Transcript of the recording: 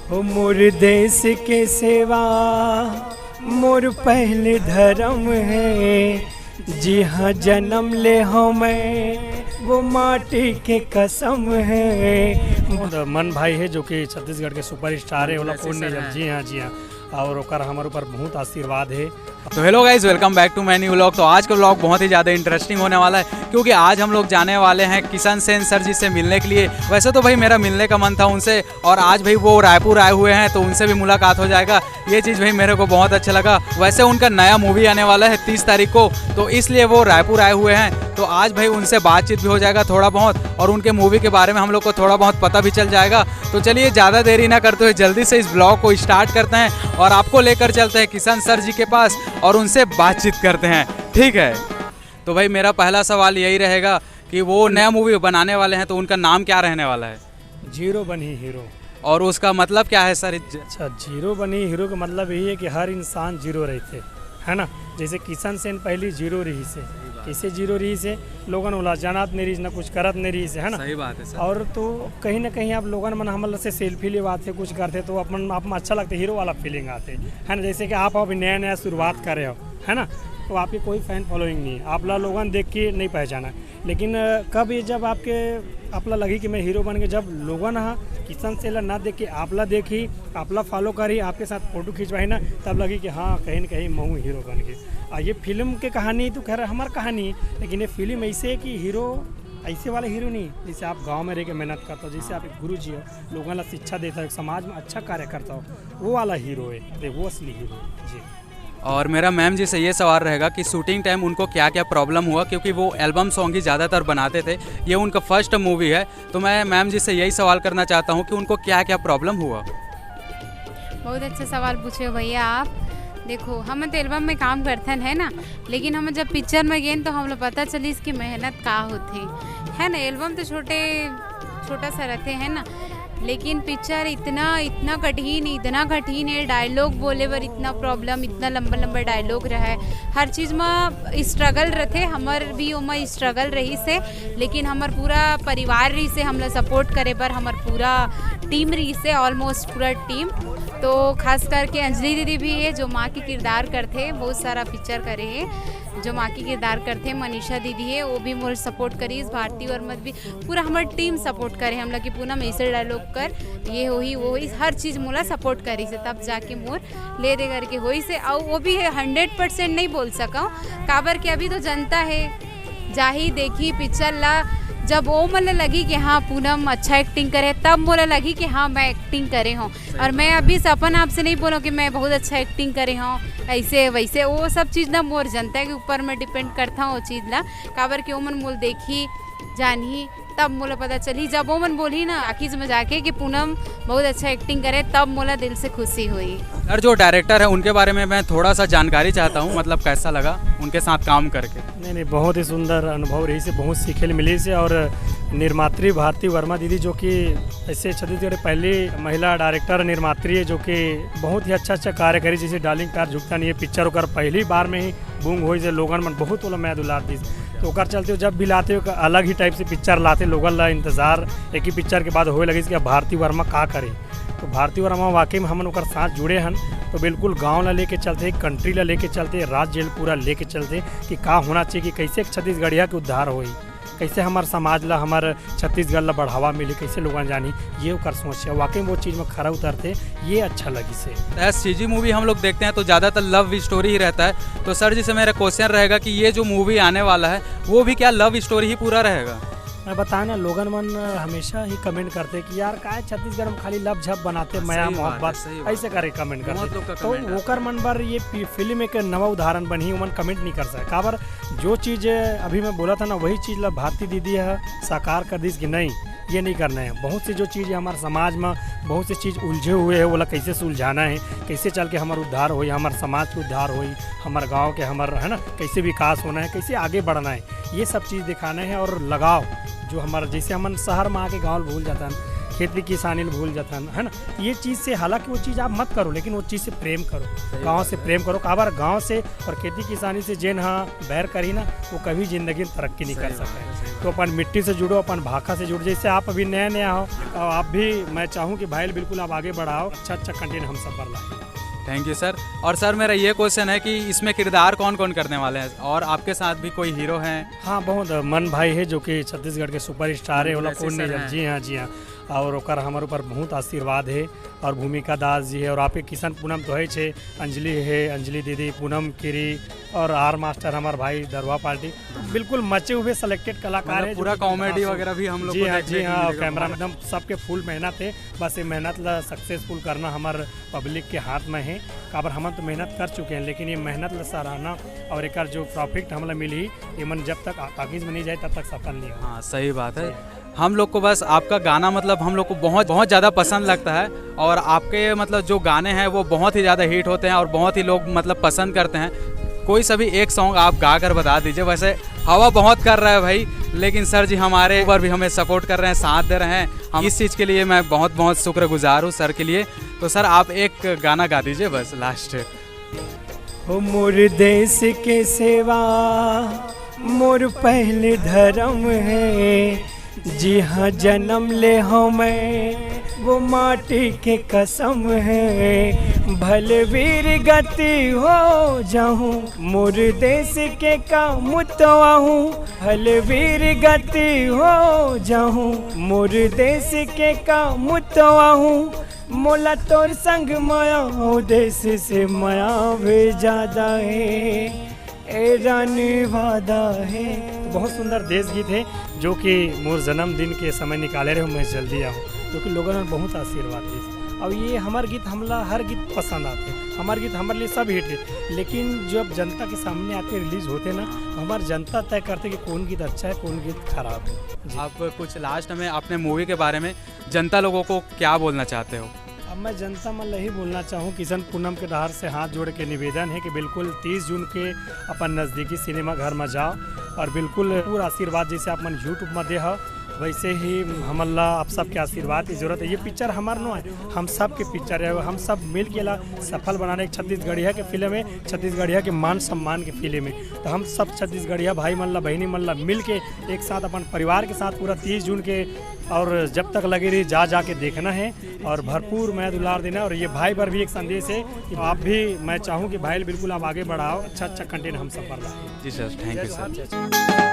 हो मोर देश के सेवा मोर पहले धर्म है, जी हाँ जन्म ले हो मैं वो माटी के कसम है। मन भाई है जो कि छत्तीसगढ़ के सुपर स्टार है, ओला कौन नहीं जान। जी हाँ और ओकर हमारे ऊपर बहुत आशीर्वाद है। तो hello guys, welcome back to my new vlog. तो आज का व्लॉग बहुत ही ज़्यादा इंटरेस्टिंग होने वाला है क्योंकि आज हम लोग जाने वाले हैं किशन सेन सर जी से मिलने के लिए। वैसे तो भाई मेरा मिलने का मन था उनसे, और आज भाई वो रायपुर आए हुए हैं तो उनसे भी मुलाकात हो जाएगा। ये चीज़ भाई मेरे को बहुत अच्छा लगा। वैसे उनका नया मूवी आने वाला है 30 तारीख को, तो इसलिए वो रायपुर आए हुए हैं। तो आज भाई उनसे बातचीत भी हो जाएगा थोड़ा बहुत, और उनके मूवी के बारे में हम लोग को थोड़ा बहुत पता भी चल जाएगा। तो चलिए ज़्यादा देरी ना करते हुए जल्दी से इस ब्लॉग को स्टार्ट करते हैं और आपको लेकर चलते हैं किशन सर जी के पास और उनसे बातचीत करते हैं, ठीक है। तो भाई मेरा पहला सवाल यही रहेगा कि वो नया मूवी बनाने वाले हैं तो उनका नाम क्या रहने वाला है? जीरो बनी हीरो। और उसका मतलब क्या है सर? अच्छा, जीरो बनी हीरो का मतलब यही है कि हर इंसान जीरो रहते है ना। जैसे किशन सेन पहली जीरो रही से, कैसे जीरो रही से लोगन वाला जानत नहीं रही ना कुछ करत नहीं रही से, है ना। सही बात है सर। और तो कहीं ना कहीं आप लोगन मन हमल से सेल्फी लेवाते कुछ करते तो अपन आप में अच्छा लगता है, हीरो वाला फीलिंग आते है ना। जैसे कि आप अभी नया नया शुरुआत कर रहे हो, है ना, तो आपकी कोई फैन फॉलोइंग नहीं है, आप लोगन देख के नहीं पहचाना। लेकिन कब ये जब आपला लगी कि मैं हीरो बन गया, जब लोगन किशन सेन ना देख के आपला देखी, आपला फॉलो करी, आपके साथ फोटो खिंचवाई ना, तब लगी कि हाँ कहीं न कहीं मैं हीरो बन गया। ये फिल्म के कहानी तो खैर हमार कहानी है, लेकिन ये फिल्म ऐसे है कि हीरो ऐसे वाला हीरो नहीं, जैसे आप गांव में रह के मेहनत करता हो, जैसे आप एक गुरु जी हो, लोगों को शिक्षा देता हो, समाज में अच्छा कार्य करता हो, वो वाला हीरो है, वो असली हीरो जी। और मेरा मैम जी से ये सवाल रहेगा कि शूटिंग टाइम उनको क्या क्या प्रॉब्लम हुआ, क्योंकि वो एल्बम सॉन्ग ही ज़्यादातर बनाते थे, ये उनका फर्स्ट मूवी है। तो मैं मैम जी से यही सवाल करना चाहता हूँ कि उनको क्या क्या प्रॉब्लम हुआ। बहुत अच्छा सवाल पूछे हो भैया आप। देखो हम तो एल्बम में काम करथन है ना, लेकिन हम जब पिक्चर में गए तो हम लोग पता चली इसकी मेहनत का होती है ना। एल्बम तो छोटा सा रहते हैं ना, लेकिन पिक्चर इतना कठिन है। डायलॉग बोले बर इतना प्रॉब्लम, इतना लंबा डायलॉग रहा है। हर चीज़ में स्ट्रगल रहते, हमार भी ओमा स्ट्रगल रही से, लेकिन हमार पूरा परिवार रही से हमला सपोर्ट करे बर, हमार पूरा टीम रही से, ऑलमोस्ट पूरा टीम। तो खास करके अंजलि दीदी भी है जो माँ की किरदार करते, बहुत सारा पिक्चर करे है जो माँ की किरदार करते। मनीषा दीदी है वो भी मोर सपोर्ट करी, इस भारती वर्मा भी पूरा हमार टीम सपोर्ट करे। हम लोग की पूनम ऐसे डायलॉग कर ये हो ही वो हर चीज़ मोला सपोर्ट करी से, तब जाके मोर ले दे करके हो से। और वो भी है 100% नहीं बोल सका काबर के अभी तो जनता है जाही देखी पिक्चर ला, जब वो मतलब लगी कि हाँ पूनम अच्छा एक्टिंग करे, तब मोला लगी कि हाँ मैं एक्टिंग करे हूँ। और मैं अभी सपन आपसे नहीं बोलूँ कि मैं बहुत अच्छा एक्टिंग करे हूँ ऐसे वैसे, वो सब चीज़ ना मोर जनता के ऊपर मैं डिपेंड करता हूँ वो चीज़ ला। काबर के वो मन मोल देखी जानी तब मोला पता चली, जब वो मन बोली ना आखिर में जाके कि पूनम बहुत अच्छा एक्टिंग करे, तब मोला दिल से खुशी हुई। सर जो डायरेक्टर है उनके बारे में मैं थोड़ा सा जानकारी चाहता हूँ, मतलब कैसा लगा उनके साथ काम करके? नहीं, बहुत ही सुंदर अनुभव रही से, बहुत सीखे मिली से। और निर्मात्री भारती वर्मा दीदी जो कि ऐसे छत्तीसगढ़ पहली महिला डायरेक्टर निर्मात्री है जो कि बहुत ही अच्छा कार्य करी। जैसे डार्लिंग प्यार झुकता नहीं है पिक्चर होकर पहली बार में ही बूंग हो, लोगन मन बहुत वाला मैं दुलार दी, तो ओकर चलते हो जब भी लाते हो अलग ही टाइप से पिक्चर लाते, लोगन ला इंतजार एक ही पिक्चर के बाद होए लगी कि भारती वर्मा का करे। तो भारती वर्मा वाकई में हमन ओकर साथ जुड़े हन, तो बिल्कुल गांव ला लेके चलते, कंट्री ला लेके चलते, राज्य जेल पूरा लेके चलते कि का होना चाहिए, कि कैसे छत्तीसगढ़िया के उद्धार होई, कैसे हमार समाज ला हमार छत्तीसगढ़ ला बढ़ावा मिले, कैसे लोगन जानी, ये ओकर सोच है। वाकई में वो चीज़ में खरा उतरते, ये अच्छा लगी से। सीजी मूवी हम लोग देखते हैं तो ज़्यादातर लव स्टोरी ही रहता है, तो सर जी से मेरा क्वेश्चन रहेगा कि ये जो मूवी आने वाला है वो भी क्या लव स्टोरी ही पूरा रहेगा? मैं बताया ना, लोगन मन हमेशा ही कमेंट करते कि यार का छत्तीसगढ़ में खाली लव झप बनाते, माया मोहब्बत ऐसे करे कमेंट करते, तो ओकर मन पर ये फिल्म एक नवा उदाहरण बनी, मन कमेंट नहीं कर सके। काबर जो चीज़ अभी मैं बोला था ना वही चीज़ ला भारती दीदी है साकार कर दी कि नहीं ये नहीं करना है। बहुत सी जो चीज़ हमारे समाज में बहुत सी चीज़ उलझे हुए है, वो कैसे सुलझाना है, कैसे चल के हमारा उद्धार हो, हमारे समाज के उद्धार हो, हमारे गांव के हमारा है ना कैसे विकास होना है, कैसे आगे बढ़ना है, ये सब चीज़ दिखाना है। और लगाव जो हमारा जैसे हम शहर में आके गाँव भूल जाता है, खेती किसानी भूल जाता है ना। ये चीज़ से हालांकि वो चीज़ आप मत करो, लेकिन वो चीज़ से प्रेम करो, गांव से प्रेम करो। काबर गांव से और खेती किसानी से जेन हाँ बैर करी ना, वो कभी जिंदगी में तरक्की नहीं कर सकते। तो अपन मिट्टी से जुड़ो, अपन भाखा से जुड़ो। जैसे आप अभी नया नया हो, आप भी, मैं चाहूँ कि भाई बिल्कुल आप आगे बढ़ाओ, अच्छा कंटेंट हम सब पर लाए। Thank you sir. और सर मेरा ये क्वेश्चन है कि इसमें किरदार कौन कौन करने वाले हैं, और आपके साथ भी कोई हीरो हैं? हाँ, बहुत मन भाई है जो कि छत्तीसगढ़ के सुपर स्टार है, जी हाँ जी हाँ। और ओकर हमारे ऊपर बहुत आशीर्वाद है। और भूमिका दास जी है, और आपके किशन पूनम तो है छे, अंजलि है, अंजलि दीदी, पूनम किरी, और आर मास्टर हमारे भाई दरवा पार्टी, बिल्कुल मचे हुए सिलेक्टेड कलाकार है। पूरा कॉमेडी वगैरह भी हम लोग जी हाँ, कैमरा में एकदम सबके फुल मेहनत है। बस ये मेहनत ला सक्सेसफुल करना हमारे पब्लिक के हाथ में है। काबर हम तो मेहनत कर चुके हैं, लेकिन ये मेहनत ला सराहना और एक जो प्रॉफिट हमला मिली, ये मन जब तक ताकीज में नहीं जाए तब तक सफल नहीं हो। हाँ सही बात है। हम लोग को बस आपका गाना मतलब हम लोग को बहुत बहुत ज़्यादा पसंद लगता है, और आपके मतलब जो गाने हैं वो बहुत ही ज़्यादा हिट होते हैं और बहुत ही लोग मतलब पसंद करते हैं। कोई सभी एक सॉन्ग आप गा कर बता दीजिए। वैसे हवा बहुत कर रहा है भाई, लेकिन सर जी हमारे ऊपर भी हमें सपोर्ट कर रहे हैं, साथ दे रहे हैं। हम इस चीज़ के लिए मैं बहुत बहुत शुक्रगुजार हूँ सर के लिए। तो सर आप एक गाना गा दीजिए बस लास्ट। हो मोर देश के सेवा मोर पहले धर्म है, जी हाँ जन्म ले हो मैं वो माटी के कसम है, भले वीर गति हो जाऊँ मोर देश के काम मुतवाहूँ, भले वीर गति हो जाऊँ मोर देश के काम मुतवाहूँ, मोला तोर संग माया हो देश से माया भी ज्यादा है, ए रानी वादा है। तो बहुत सुंदर देश गीत है जो कि मोर जन्मदिन के समय निकाले रहे, मैं जल्दी आऊँ, क्योंकि लोगों ने बहुत आशीर्वाद दी। और ये हमारे गीत हमला हर गीत पसंद आते हैं, हमारे गीत हमारे लिए सब हिट है, लेकिन जब जनता के सामने आके रिलीज होते ना, हमारी जनता तय करते कि कौन गीत अच्छा है कौन गीत खराब है। आप कुछ लास्ट में अपने मूवी के बारे में जनता लोगों को क्या बोलना चाहते हो? अब मैं जनता में यही बोलना चाहूँ, किशन पूनम के डहार से हाथ जोड़ के निवेदन है कि बिल्कुल 30 जून के अपन नज़दीकी सिनेमा घर में जाओ, और बिल्कुल पूरा आशीर्वाद जैसे आप मन यूट्यूब में दे हो, वैसे ही हमला आप सबके आशीर्वाद की जरूरत है। ये पिक्चर हमार नो है, हम सब के पिक्चर है, हम सब मिल के ला सफल बनाने की छत्तीसगढ़िया के फिल्म है, छत्तीसगढ़िया के मान सम्मान के फिल्म है। तो हम सब छत्तीसगढ़िया भाई मल्ला बहनी मल्ला मिल के एक साथ अपन परिवार के साथ पूरा 30 जून के, और जब तक लगे रही जा के देखना है और भरपूर मैं दुलार देना। और ये भाई पर भी एक संदेश है कि आप भी, मैं चाहूँ कि भाई बिल्कुल आप आगे बढ़ाओ, अच्छा कंटेंट हम सब पर लाए। जी सर, थैंक यू सर।